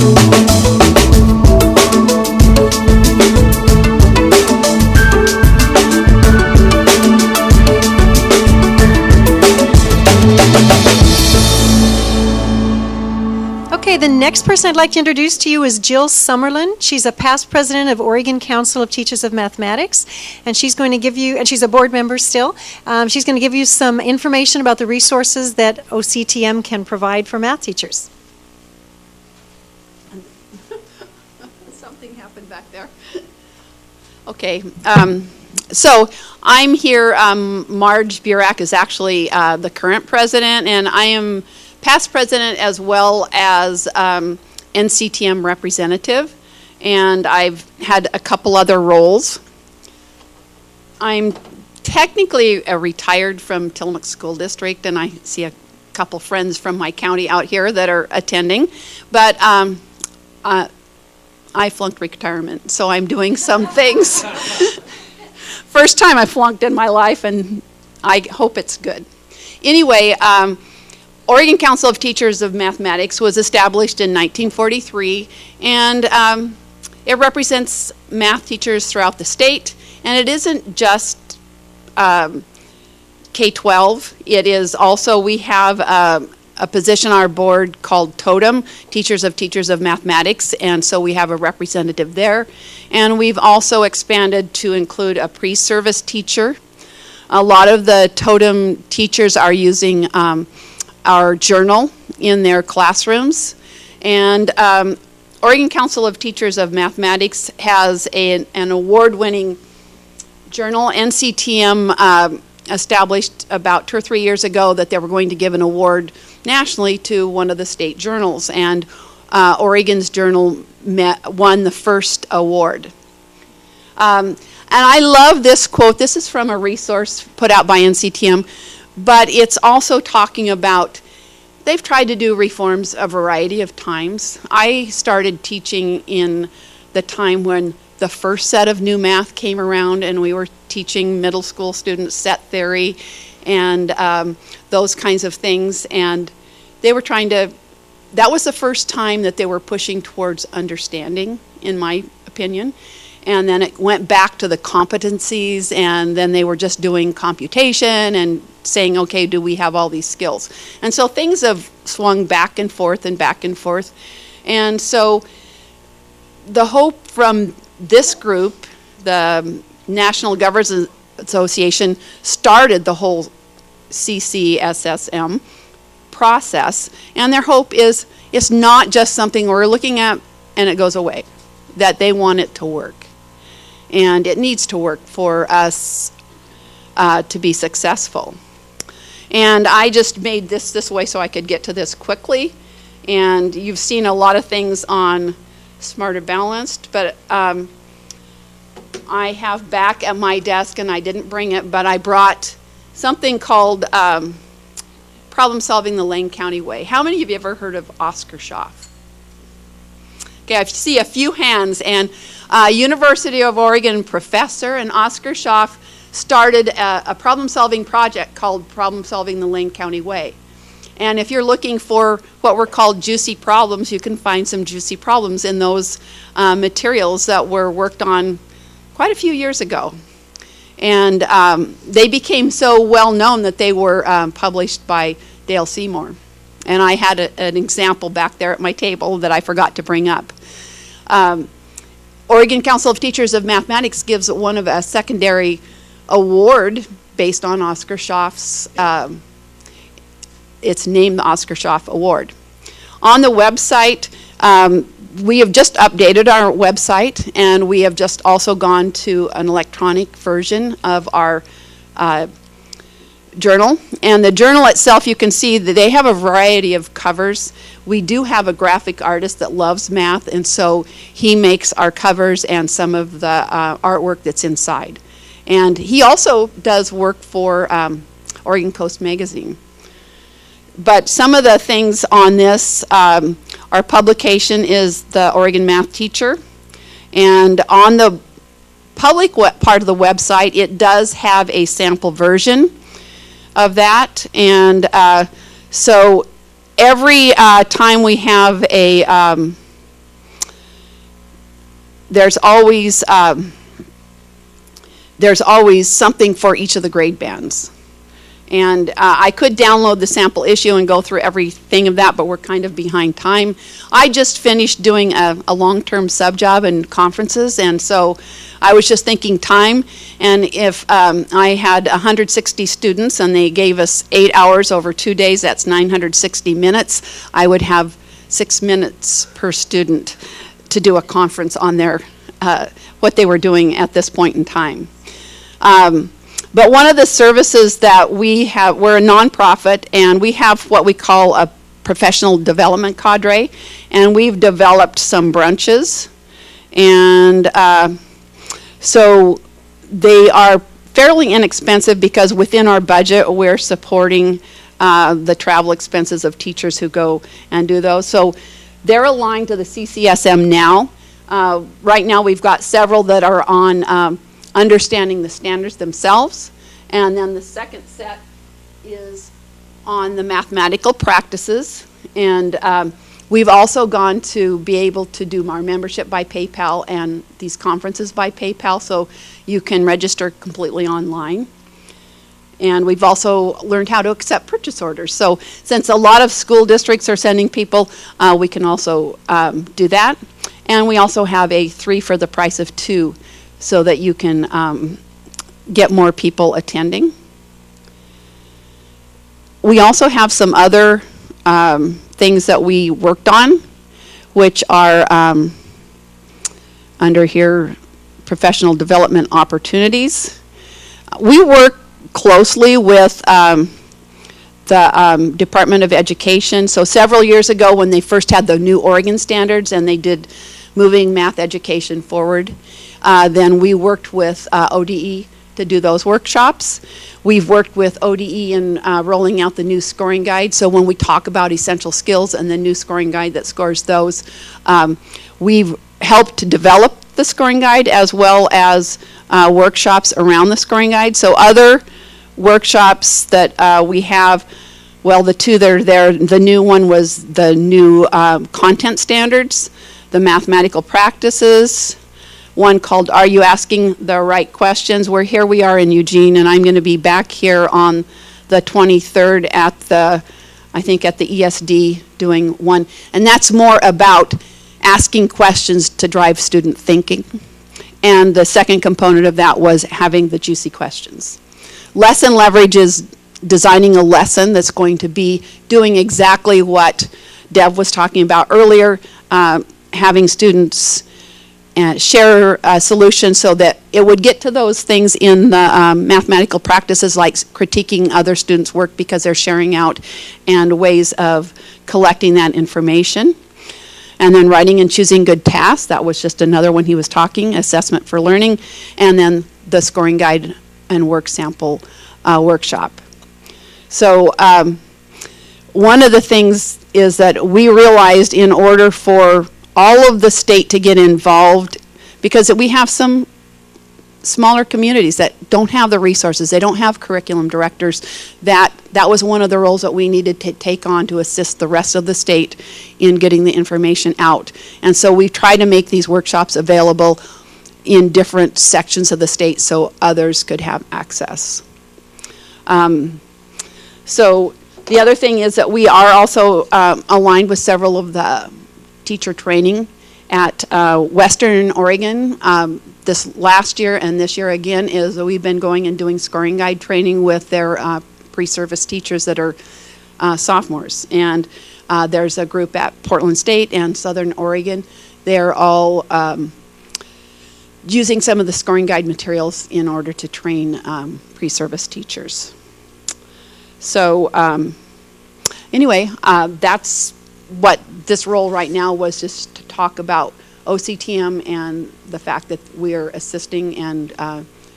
Okay, the next person I'd like to introduce to you is Jill Sumerlin. She's a past president of Oregon Council of Teachers of Mathematics, and she's going to give you, and she's a board member still, she's going to give you some information about the resources that OCTM can provide for math teachers. Something happened back there. Okay, so I'm here. Marge Burak is actually the current president, and I am past president as well as NCTM representative, and I've had a couple other roles. I'm technically retired from Tillamook School District, and I see a couple friends from my county out here that are attending, but I flunked retirement, so I'm doing some things. First time I flunked in my life, and I hope it's good. Anyway, Oregon Council of Teachers of Mathematics was established in 1943, and it represents math teachers throughout the state, and it isn't just K-12. It is also, we have a position on our board called TOTEM, Teachers of Mathematics, and so we have a representative there. And we've also expanded to include a pre-service teacher. A lot of the TOTEM teachers are using our journal in their classrooms. And Oregon Council of Teachers of Mathematics has an award-winning journal. NCTM established about 2 or 3 years ago that they were going to give an award nationally to one of the state journals, and Oregon's journal won the first award. And I love this quote. This is from a resource put out by NCTM, but it's also talking about, they've tried to do reforms a variety of times. I started teaching in the time when the first set of new math came around, and we were teaching middle school students set theory and those kinds of things. And they were trying to, that was the first time that they were pushing towards understanding, in my opinion. And then it went back to the competencies, and then they were just doing computation and saying, okay, do we have all these skills? And so things have swung back and forth and back and forth. And so the hope from this group, the National Governors Association, started the whole CCSSM process, and their hope is it's not just something we're looking at and it goes away, that they want it to work. And it needs to work for us to be successful. And I just made this way so I could get to this quickly. And you've seen a lot of things on Smarter Balanced, but I have back at my desk, and I didn't bring it, but I brought something called Problem Solving the Lane County Way. How many of you ever heard of Oscar Schaff? Okay, I see a few hands, and University of Oregon professor and Oscar Schaff started a problem-solving project called Problem Solving the Lane County Way. And if you're looking for what were called juicy problems, you can find some juicy problems in those materials that were worked on quite a few years ago. And they became so well known that they were published by Dale Seymour. And I had an example back there at my table that I forgot to bring up. Oregon Council of Teachers of Mathematics gives one of a secondary award based on Oscar Schaff's, it's named the Oscar Schaff Award. On the website, we have just updated our website, and we have just also gone to an electronic version of our journal. And the journal itself, you can see that they have a variety of covers. We do have a graphic artist that loves math, and so he makes our covers and some of the artwork that's inside. And he also does work for Oregon Coast Magazine. But some of the things on this, our publication is the Oregon Math Teacher. And on the public part of the website, it does have a sample version of that. And so every time we have a there's always something for each of the grade bands. And I could download the sample issue and go through everything of that, but we're kind of behind time. I just finished doing a long-term sub-job in conferences, and so I was just thinking time. And if I had 160 students and they gave us 8 hours over 2 days, that's 960 minutes, I would have 6 minutes per student to do a conference on their what they were doing at this point in time. But one of the services that we have, we're a nonprofit, and we have what we call a professional development cadre, and we've developed some brunches. And so they are fairly inexpensive because within our budget we're supporting the travel expenses of teachers who go and do those. So they're aligned to the CCSM now. Right now we've got several that are on understanding the standards themselves, and then the second set is on the mathematical practices, and we've also gone to be able to do our membership by PayPal and these conferences by PayPal, so you can register completely online. And we've also learned how to accept purchase orders. So since a lot of school districts are sending people, we can also do that. And we also have a 3 for the price of 2, so that you can get more people attending. We also have some other things that we worked on, which are under here, professional development opportunities. We work closely with the Department of Education. So several years ago when they first had the new Oregon standards and they did moving math education forward, then we worked with ODE to do those workshops. We've worked with ODE in rolling out the new scoring guide. So when we talk about essential skills and the new scoring guide that scores those, we've helped to develop the scoring guide as well as workshops around the scoring guide. So other workshops that we have, well, the two that are there, the new one was the new content standards, the mathematical practices, one called Are You Asking the Right Questions? Here we are in Eugene, and I'm going to be back here on the 23rd at the, I think at the ESD doing one. And that's more about asking questions to drive student thinking. And the second component of that was having the juicy questions. Lesson leverage is designing a lesson that's going to be doing exactly what Deb was talking about earlier, having students share solutions so that it would get to those things in the mathematical practices like critiquing other students' work because they're sharing out and ways of collecting that information. And then writing and choosing good tasks, that was just another one he was talking, assessment for learning, and then the scoring guide and work sample workshop. So one of the things is that we realized in order for all of the state to get involved, because we have some smaller communities that don't have the resources, they don't have curriculum directors, that was one of the roles that we needed to take on to assist the rest of the state in getting the information out. And so we've tried to make these workshops available in different sections of the state so others could have access. So the other thing is that we are also aligned with several of the teacher training at Western Oregon. This last year and this year again is we've been going and doing scoring guide training with their pre-service teachers that are sophomores. And there's a group at Portland State and Southern Oregon. They're all using some of the scoring guide materials in order to train pre-service teachers. So anyway, that's what this role right now was, just to talk about OCTM and the fact that we're assisting and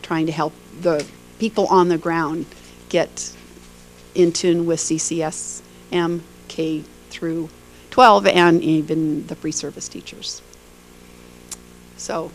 trying to help the people on the ground get in tune with CCSM K through 12 and even the pre-service teachers. So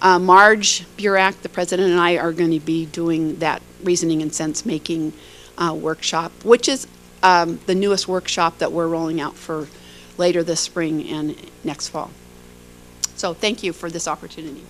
Marge Burak, the president, and I are going to be doing that reasoning and sense making workshop, which is the newest workshop that we're rolling out for later this spring and next fall. So thank you for this opportunity.